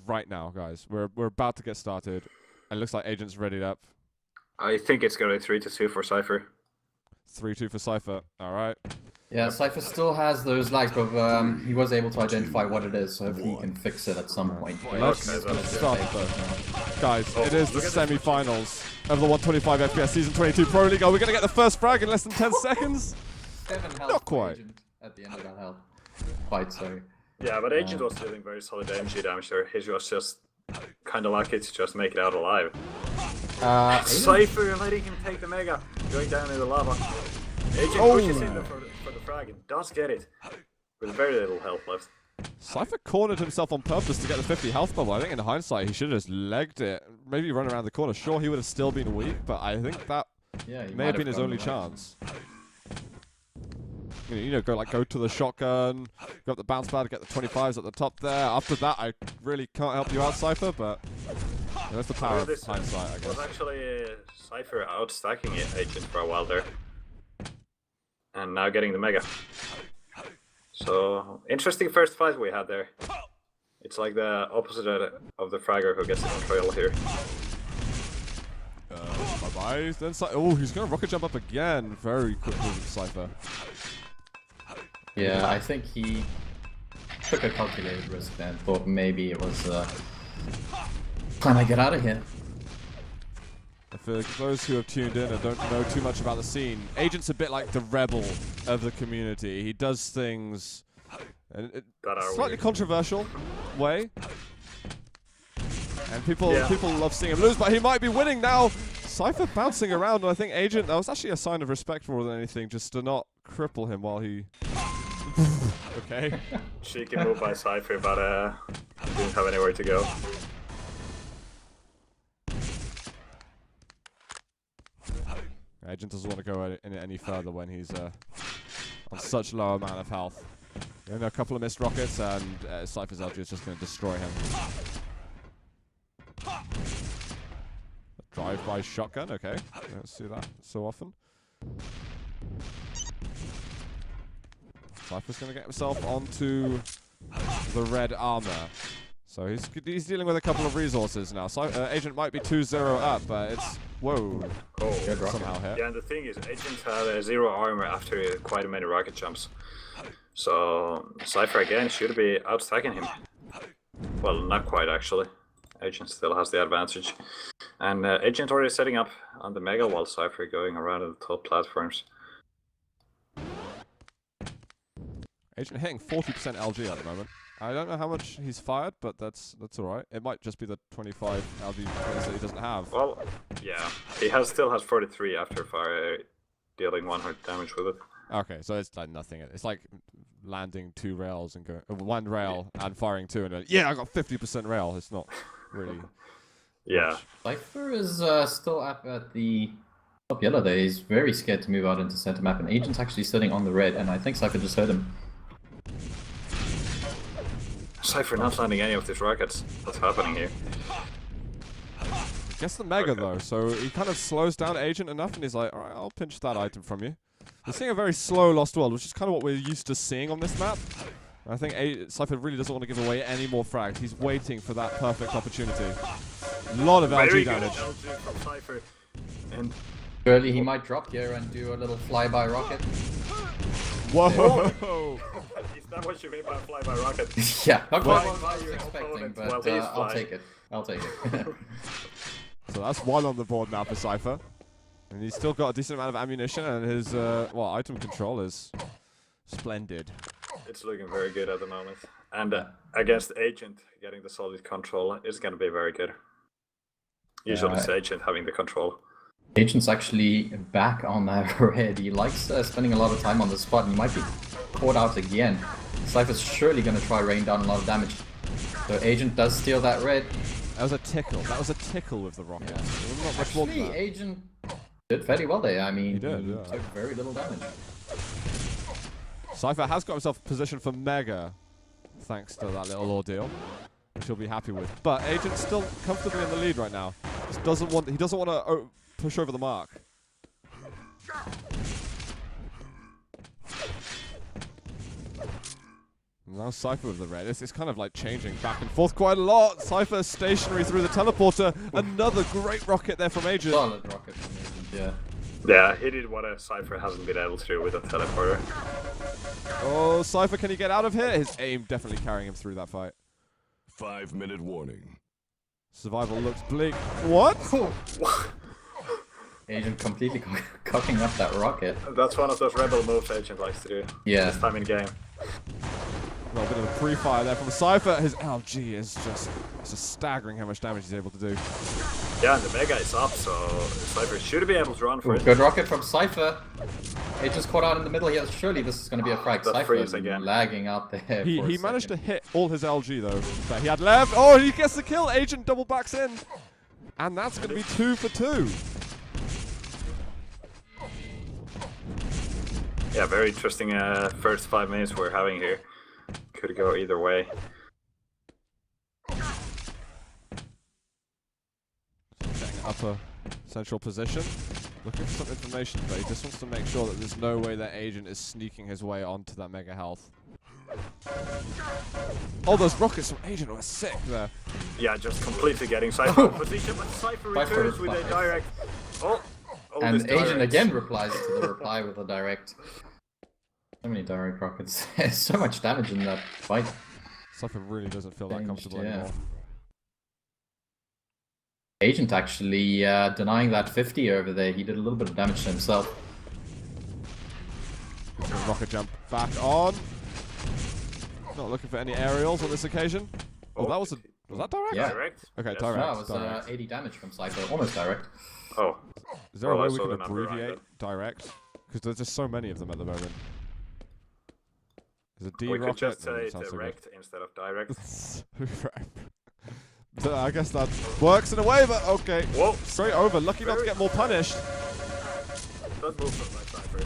right now, guys. We're about to get started. It looks like Agent's readied up. I think it's going to be 3-2 for Cypher. 3-2 for Cypher. All right. Yeah, Cypher still has those lags, but he was able to identify what it is, so hopefully he can fix it at some point. Let's start though. Guys, it is the semi-finals of the 125 FPS Season 22 Pro League. Are we going to get the first frag in less than 10 seconds? 7 health Not quite. At the end of that health. Quite so. Yeah, but Agent was dealing very solid MG damage there. His was just kind of lucky to just make it out alive. Cypher letting him take the Mega, going down in the lava. Agent pushes in for the frag and does get it, with very little health left. Cypher cornered himself on purpose to get the 50 health bubble. I think in hindsight he should have just legged it. Maybe run around the corner. Sure, he would have still been weak, but I think that may have been his only chance. You know, go to the shotgun, go up the bounce pad, get the 25s at the top there. After that, I really can't help you out, Cypher, but that's the power of hindsight, I guess. Was actually Cypher outstacking Agent for a while there, and now getting the Mega. So interesting first fight we had there. It's like the opposite of the fragger who gets the control here. Bye-bye. Then oh, he's gonna rocket jump up again very quickly with Cypher. Yeah, I think he took a calculated risk then, thought maybe it was time I get out of here. For those who have tuned in and don't know too much about the scene, Agent's a bit like the rebel of the community. He does things in a slightly controversial way. And people love seeing him lose, but he might be winning now. Cypher bouncing around, and I think Agent, that was actually a sign of respect more than anything, just to not cripple him while he... Okay. Cheeky move by Cypher, but didn't have anywhere to go. Agent doesn't want to go any further when he's on such low amount of health. Only a couple of missed rockets, and Cypher's LG is just going to destroy him. Drive-by shotgun, okay. We don't see that so often. Cypher's going to get himself onto the red armor. So he's dealing with a couple of resources now. So Agent might be 2-0 up, but it's... Whoa. Oh, somehow hit. Yeah, and the thing is, Agent had 0 armor after quite many rocket jumps. So Cypher again should be outstacking him. Well, not quite actually. Agent still has the advantage. And Agent already setting up on the Mega while Cypher going around the top platforms. Agent hitting 40% LG at the moment. I don't know how much he's fired, but that's alright. It might just be the 25 LG that he doesn't have. Well, yeah. He still has 43 after fire, dealing 100 damage with it. Okay, so it's like nothing. It's like landing 2 rails and going... 1 rail and firing 2 and yeah, I got 50% rail. It's not really... Yeah. Cypher is still up at the top yellow there. He's very scared to move out into center map, and Agent's actually sitting on the red, and I think Cypher just heard him. Cypher not landing any of these rockets. What's happening here? Gets the Mega though, so he kind of slows down Agent enough, and he's like, alright, I'll pinch that item from you. We're seeing a very slow Lost World, which is kind of what we're used to seeing on this map. And I think Cypher really doesn't want to give away any more frags. He's waiting for that perfect opportunity. A lot of LG damage. LG from Cypher. And Surely he might drop here and do a little flyby rocket. Whoa! Is that what you mean by flyby rocket? Yeah, not quite Fly what I was expecting, but I'll take it. I'll take it. So that's 1 on the board now for Cypher. And he's still got a decent amount of ammunition, and his item control is splendid. It's looking very good at the moment. And against Agent, getting the solid control is going to be very good. Usually it's Agent having the control. Agent's actually back on that red. He likes spending a lot of time on the spot, and he might be caught out again. Cypher's surely going to try rain down a lot of damage. So Agent does steal that red. That was a tickle. That was a tickle with the rocket. Yeah. Not much more than that. Agent did fairly well there. I mean, he did, he took very little damage. Cypher has got himself positioned for Mega, thanks to that little ordeal, which he'll be happy with. But Agent's still comfortably in the lead right now. He doesn't want to push over the mark. Now Cypher with the red. It's kind of like changing back and forth quite a lot. Cypher stationary through the teleporter. Another great rocket there from Agent. Solid rocket from Agent, yeah. Yeah, he did what a Cypher hasn't been able to do with a teleporter. Oh, Cypher, can he get out of here? His aim definitely carrying him through that fight. 5-minute warning. Survival looks bleak. What? Agent completely cocking up that rocket. That's one of those rebel moves Agent likes to do. Yeah. This time in game. Well, a bit of a pre-fire there from Cypher. His LG is just staggering how much damage he's able to do. Yeah, and the Mega is up, so Cypher should be able to run for it. Good rocket from Cypher. Agent's caught out in the middle here. Surely this is going to be a frag. That freeze Cypher again. lagging out there. He managed to hit all his LG though that he had left. Oh, he gets the kill. Agent double backs in. And that's going to be 2 for 2. Yeah, very interesting first 5 minutes we're having here. Could go either way. Getting upper central position. Looking for some information, but he just wants to make sure that there's no way that Agent is sneaking his way onto that mega health. Oh, those rockets from Agent were sick there. Yeah, just completely getting Cypher in position, but Cypher returns with a direct. Oh, and this Agent direct. again replies to the reply with a direct. So many direct rockets. So much damage in that fight. Cypher really doesn't feel that comfortable yeah. anymore. Agent actually denying that 50 over there. He did a little bit of damage to himself. Rocket jump back on. Not looking for any aerials on this occasion. Oh, that was that direct? Yeah. Direct? Okay, Yes. direct. No, it was direct. 80 damage from Cypher. Almost direct. Oh, Is there a well, way I we saw can the number abbreviate right direct? Because there's just so many of them at the moment. There's a D we rocket. could just Oh, say that sounds so good. direct instead of direct. So I guess that works in a way, but okay. Whoa! Straight over. Lucky not to Very get more punished. That move from my Cypher.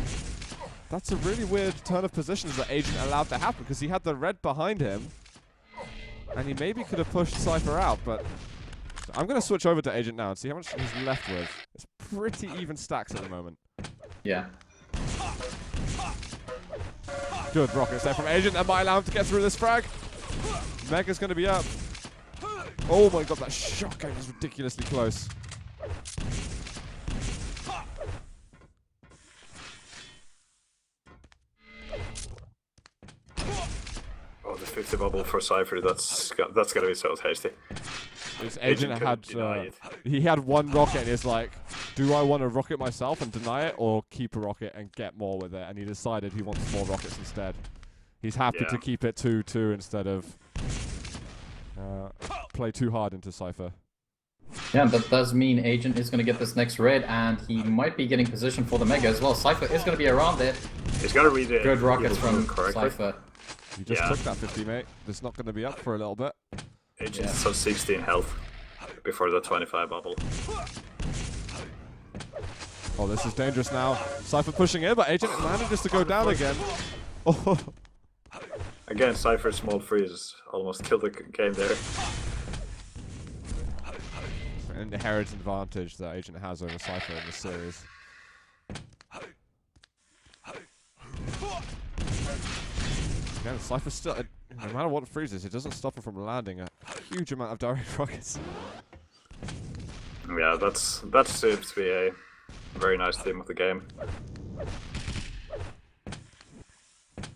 That's a really weird turn of positions that Agent allowed to happen because he had the red behind him. And he maybe could have pushed Cypher out, but I'm going to switch over to Agent now and see how much he's left with. It's pretty even stacks at the moment. Yeah. Good rockets there from Agent. That might allow him to get through this frag. Mega's going to be up. Oh my god, that shotgun is ridiculously close. Oh, the 50 bubble for Cypher. That's gonna be so tasty. His Agent couldn't deny it. he had one rocket and he's like, do I want to rocket myself and deny it or keep a rocket and get more with it? And he decided he wants more rockets instead. He's happy to keep it 2-2 instead of play too hard into Cypher. Yeah, that does mean Agent is going to get this next red, and he might be getting position for the Mega as well. Cypher is going to be around there. He's gonna read it. Good rockets from correctly. Cypher. You just took that 50, mate. It's not going to be up for a little bit. Agent's on 16 health before the 25 bubble. Oh, this is dangerous now. Cypher pushing in, but Agent manages to go down again. Oh. Again, Cypher's small freeze almost killed the game there. An inherent advantage that Agent has over Cypher in this series. Again, Cypher still, no matter what it freezes, it doesn't stop him from landing a huge amount of direct rockets. Yeah, that seems to be a very nice theme of the game.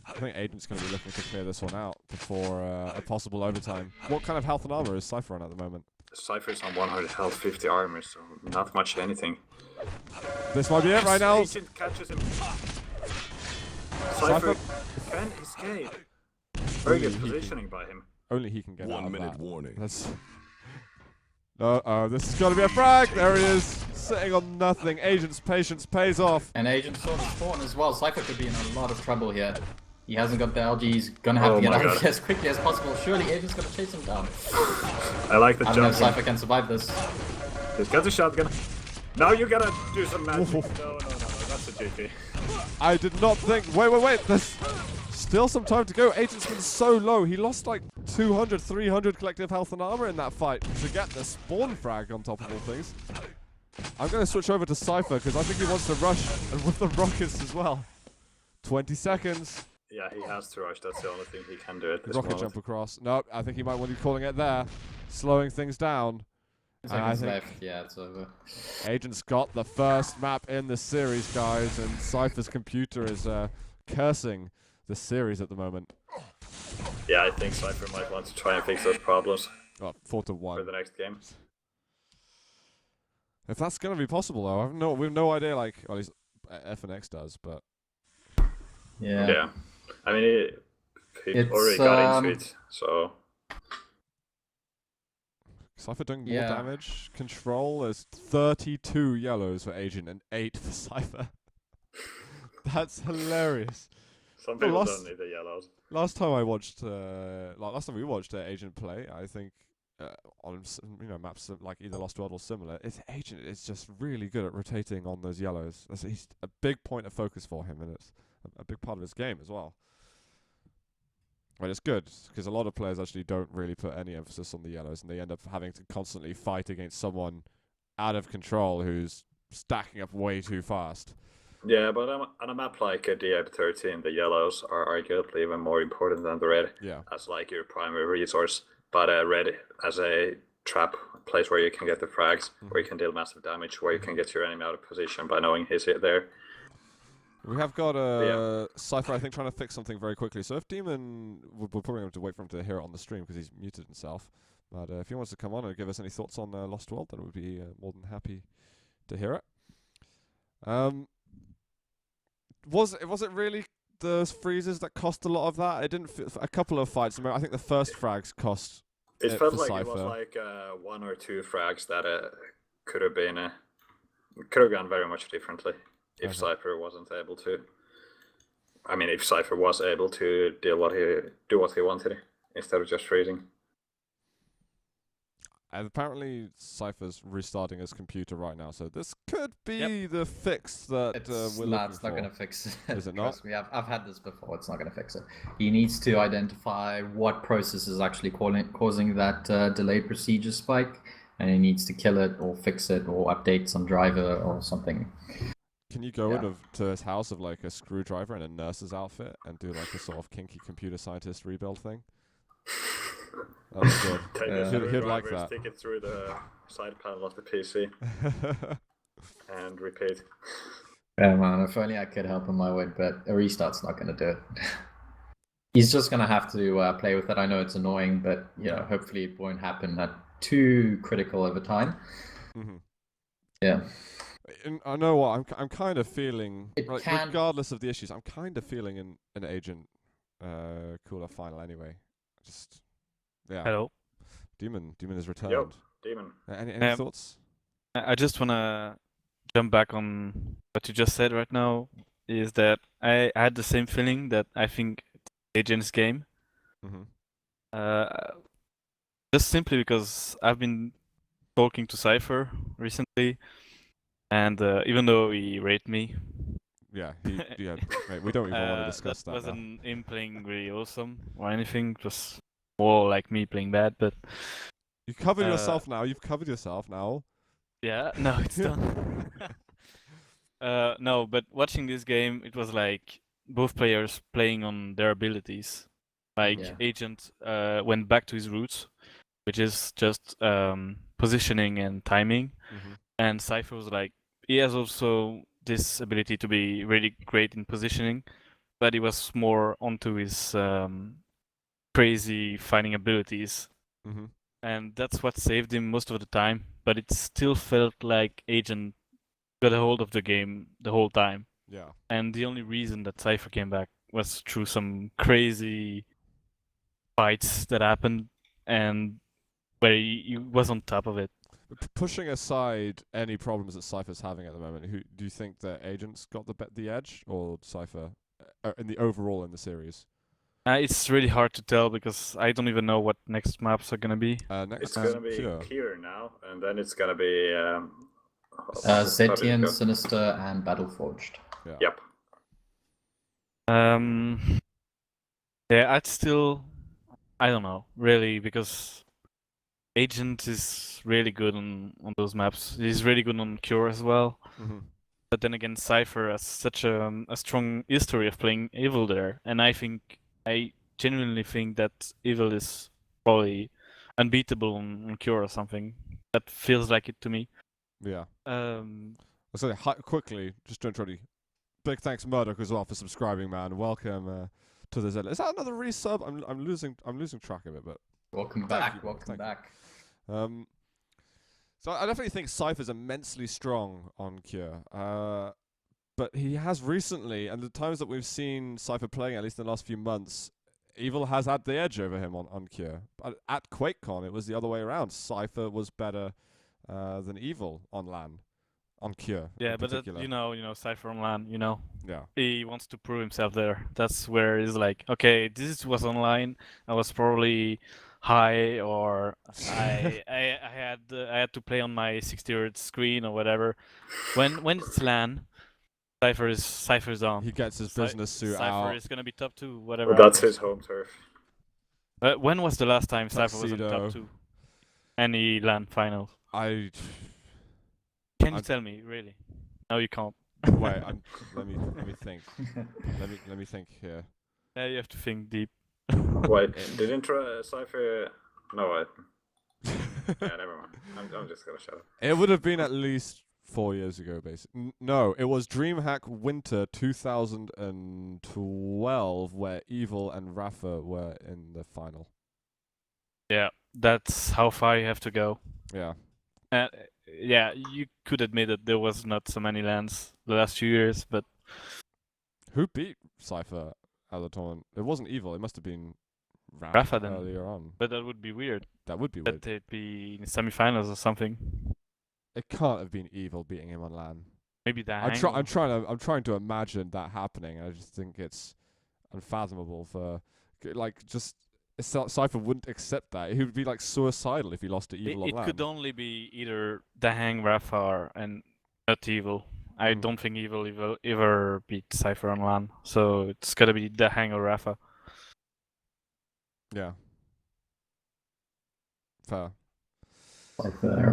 I think Agent's going to be looking to clear this one out before a possible overtime. What kind of health and armor is Cypher on at the moment? Cypher's on 100 health, 50 armor, so not much anything. This might be it right now. Agent catches him. Cypher can escape. Very good positioning by him. Only he can get 1 out of minute that. warning. That's... this is going to be a frag. There he is, sitting on nothing. Agent's patience pays off. And Agent saw the spawn as well. Cypher could be in a lot of trouble here. He hasn't got the LG. He's gonna have to get out of here as quickly as possible. Surely Agent's gonna chase him down. I like the I don't know jump. if Cypher can survive this. He's got the shotgun. Now you gotta do some magic. No, that's a GG. I did not think... Wait. There's still some time to go. Agent's been so low. He lost like 200, 300 collective health and armor in that fight to get the spawn frag on top of all things. I'm going to switch over to Cypher because I think he wants to rush and with the rockets as well. 20 seconds. Yeah, he has to rush. That's the only thing he can do at this Rocket moment. jump across. No, I think he might want to be calling it there. Slowing things down. Seconds think left. Yeah, it's over. Agent's got the first map in the series, guys, and Cypher's computer is cursing the series at the moment. Yeah, I think Cypher might want to try and fix those problems Oh, 4-1. for the next game. If that's going to be possible, though, we have no idea, like, well, at least FNX does, but... Yeah. I mean, he It's, already got into it, so... Cypher doing more Yeah. damage. Control is 32 yellows for Agent and 8 for Cypher. That's hilarious. Some people last- don't need the yellows. Last time I watched, last time we watched Agent play, I think on maps like either Lost World or similar, Agent is just really good at rotating on those yellows. He's a big point of focus for him, and it's a big part of his game as well. But it's good because a lot of players actually don't really put any emphasis on the yellows, and they end up having to constantly fight against someone out of control who's stacking up way too fast. Yeah, but on a map like DF13, the yellows are arguably even more important than the red Yeah. as like your primary resource. But red as a trap place where you can get the frags, where you can deal massive damage, where you can get your enemy out of position by knowing he's there. We have got Cypher, I think, trying to fix something very quickly. So if Demon, we're probably going to wait for him to hear it on the stream because he's muted himself. But if he wants to come on and give us any thoughts on Lost World, then we'd be more than happy to hear it. Was it really the freezes that cost a lot of that? It didn't. A couple of fights. I think the first frags cost. It felt for like Cypher. it was like 1 or 2 frags that could have been could have gone very much differently if Okay. Cypher wasn't able to. I mean, if Cypher was able to do what he wanted instead of just freezing. And apparently Cypher's restarting his computer right now, so this could be the fix that we're looking for. It's not going to fix it. Is it not? I've had this before. It's not going to fix it. He needs to identify what process is actually causing that delayed procedure spike, and he needs to kill it or fix it or update some driver or something. Can you go to his house of like a screwdriver and a nurse's outfit and do like a sort of kinky computer scientist rebuild thing? That's good. Take the He'd screwdriver, like that. stick it through the side panel of the PC and repeat. Yeah, man. If only I could help him my way, but a restart's not going to do it. He's just going to have to play with it. I know it's annoying, but hopefully it won't happen at too critical of a time. Mhm. Yeah. And I know what I'm kind of feeling. It Like, can- regardless of the issues, I'm kind of feeling an Agent cooler final anyway. Just Hello. Demon has returned. Yo, Demon. Any thoughts? I just wanna jump back on what you just said right now. Is that I had the same feeling that I think it's Agent's game. Mm-hmm. Just simply because I've been talking to Cypher recently, and even though he raped me, Yeah, mate, we don't even want to discuss that now. wasn't him playing really awesome or anything. It was more like me playing bad. But You covered yourself now. You've covered yourself now. yeah, no, it's done. No, but watching this game, it was like both players playing on their abilities. Like Yeah. Agent went back to his roots, which is just positioning and timing. Mm-hmm. And Cypher was like, he has also this ability to be really great in positioning, but he was more onto his crazy fighting abilities. Mm-hmm. And that's what saved him most of the time. But it still felt like Agent got a hold of the game the whole time. Yeah. And the only reason that Cypher came back was through some crazy fights that happened, and where he was on top of it. Pushing aside any problems that Cypher's having at the moment, who do you think that Agent's got the edge, or Cypher in the overall in the series? It's really hard to tell because I don't even know what next maps are gonna be. Next It's gonna be Cure. Cure now, and then it's gonna be Zetian, Sinister, and Battleforged. Yeah. Yep. Yeah, I don't know, really, because Agent is really good on those maps. He's really good on Cure as well. Mm-hmm. But then again, Cypher has such a strong history of playing Evil there, and I genuinely think that Evil is probably unbeatable on Cure or something. That feels like it to me. Yeah. Um, I'll say quickly, just don't try to. Big thanks, Murdoch, as well for subscribing, man. Welcome to the Z. Is that another resub? I'm losing track of it, but Welcome Thank back. you, Welcome thank you. back. So I definitely think Cypher's immensely strong on Cure. But he has recently, and the times that we've seen Cypher playing, at least in the last few months, Evil has had the edge over him on Cure. At QuakeCon, it was the other way around. Cypher was better than Evil on LAN, on Cure. yeah, in but that, particular. you know, Cypher online, you know, Yeah. he wants to prove himself there. That's where he's like, okay, this was online. I was probably high, or I had to play on my 60 Hz screen or whatever. When it's LAN, Cypher's on. He gets his business suit Cypher out. is gonna be top 2, whatever. But that's happens. his home turf. When was the last time Cypher was in Tuxedo. top 2? Any LAN finals? I Can you I'm- tell me, really? No, you can't. wait. Let me think. Let me think here. Yeah, you have to think deep. Wait, didn't Cypher? No, wait. Yeah, never mind. I'm just gonna shut up. It would have been at least 4 years ago, basically. No, it was DreamHack Winter 2012, where Evil and Rafa were in the final. Yeah, that's how far you have to go. Yeah. Yeah, you could admit that there was not so many LANs the last few years, but Who beat Cypher at the tournament? It wasn't Evil. It must have been Rafa then. earlier on. that would be weird. That would be That weird. they'd be in semifinals or something. It can't have been Evil beating him on LAN. Maybe that. I'm trying to imagine that happening. I just think it's unfathomable for Cypher wouldn't accept that. He would be like suicidal if he lost to Evil on It LAN. could only be either Dahang, Rafa, and not Evil. I Mm. don't think Evil ever beat Cypher on LAN, so it's gotta be Dahang or Rafa. Yeah. Fair.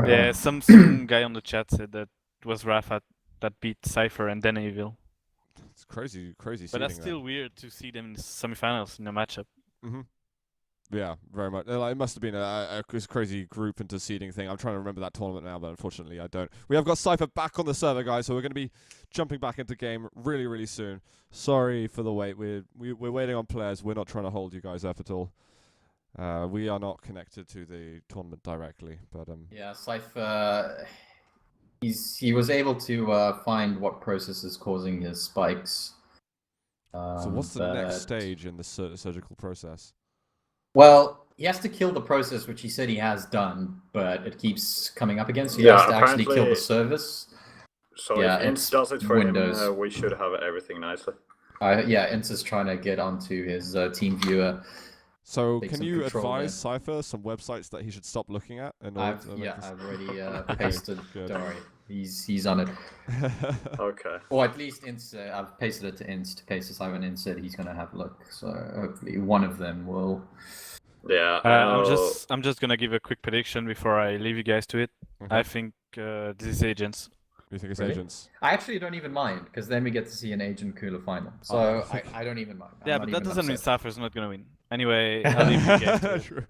Yeah, some guy on the chat said that it was Rafa that beat Cypher and then Evil. It's crazy But seeding that's there. still weird to see them in semifinals in a matchup. Mm-hmm. Yeah, very much. It must have been a crazy group into seeding thing. I'm trying to remember that tournament now, but unfortunately I don't. We have got Cypher back on the server, guys, so we're going to be jumping back into game really, really soon. Sorry for the wait. We're waiting on players. We're not trying to hold you guys up at all. We are not connected to the tournament directly, but Yeah, Cypher, he was able to find what process is causing his spikes. So what's the next but- stage in the surgical process? Well, he has to kill the process, which he said he has done, but it keeps coming up again, so he Yeah, has to actually kill the apparently- service. So Yeah, if Ince it's does it for Windows. him, we should have everything nicely. Yeah, Ince is trying to get onto his team viewer. So Take can some you control advise Cypher some websites that he should stop looking at? In order to make this- I've already pasted. good. Don't worry, he's on it. Okay. Or at least Ince, I've pasted it to Ince to case Simon Ince said he's gonna have a look. So hopefully one of them will. Yeah. I'm just gonna give a quick prediction before I leave you guys to it. Mhm. I think this is agents. You think it's Really? agents? I actually don't even mind because then we get to see an Agent Cooler final. So Oh. I don't even mind. I'm Yeah, not but that even doesn't mean upset. Cypher's not gonna win. Anyway, I'll leave you guys to it. True.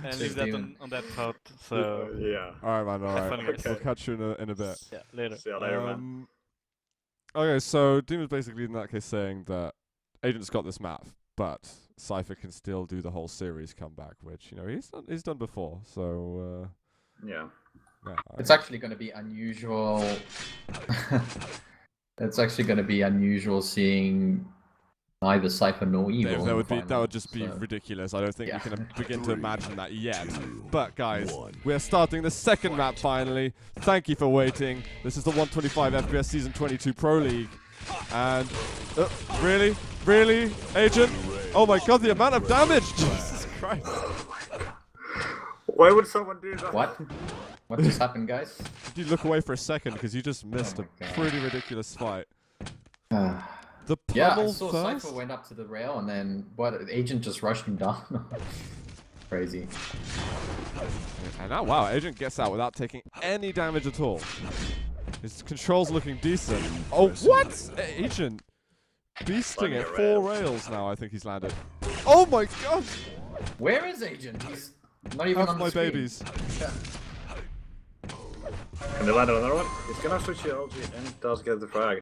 And leave that on that thought. So yeah. All right, man. All Have right. fun, guys. We'll catch you in a bit. yeah, later. See you later, man. Okay, so Doom is basically in that case saying that Agent's got this map, but Cypher can still do the whole series comeback, which he's done before. So Yeah. yeah, It's actually going to be unusual. It's actually going to be unusual seeing neither Cypher nor Evil. in the that final, would just be so- ridiculous. I don't think Yeah. we can begin to imagine that yet. 2, But guys, 1. we are starting the second map finally. Thank you for waiting. This is the 125 FPS Season 22 Pro League. And really, Agent? Oh my God, the amount of damage! Jesus Christ! Why would someone do that? What? What just happened, guys? Did you look away for a second because you just missed Oh a my God. pretty ridiculous fight? Yeah, The I pummel saw first. Cypher went up to the rail and then Agent just rushed him down. Crazy. And now, wow, Agent gets out without taking any damage at all. His controls looking decent. Oh, what? Agent. Beasting it. 4 rails now, I think he's landed. Oh my god! Where is Agent? He's not even Half on my the screen. babies. Can they land another one? He's gonna switch the LG and does get the frag.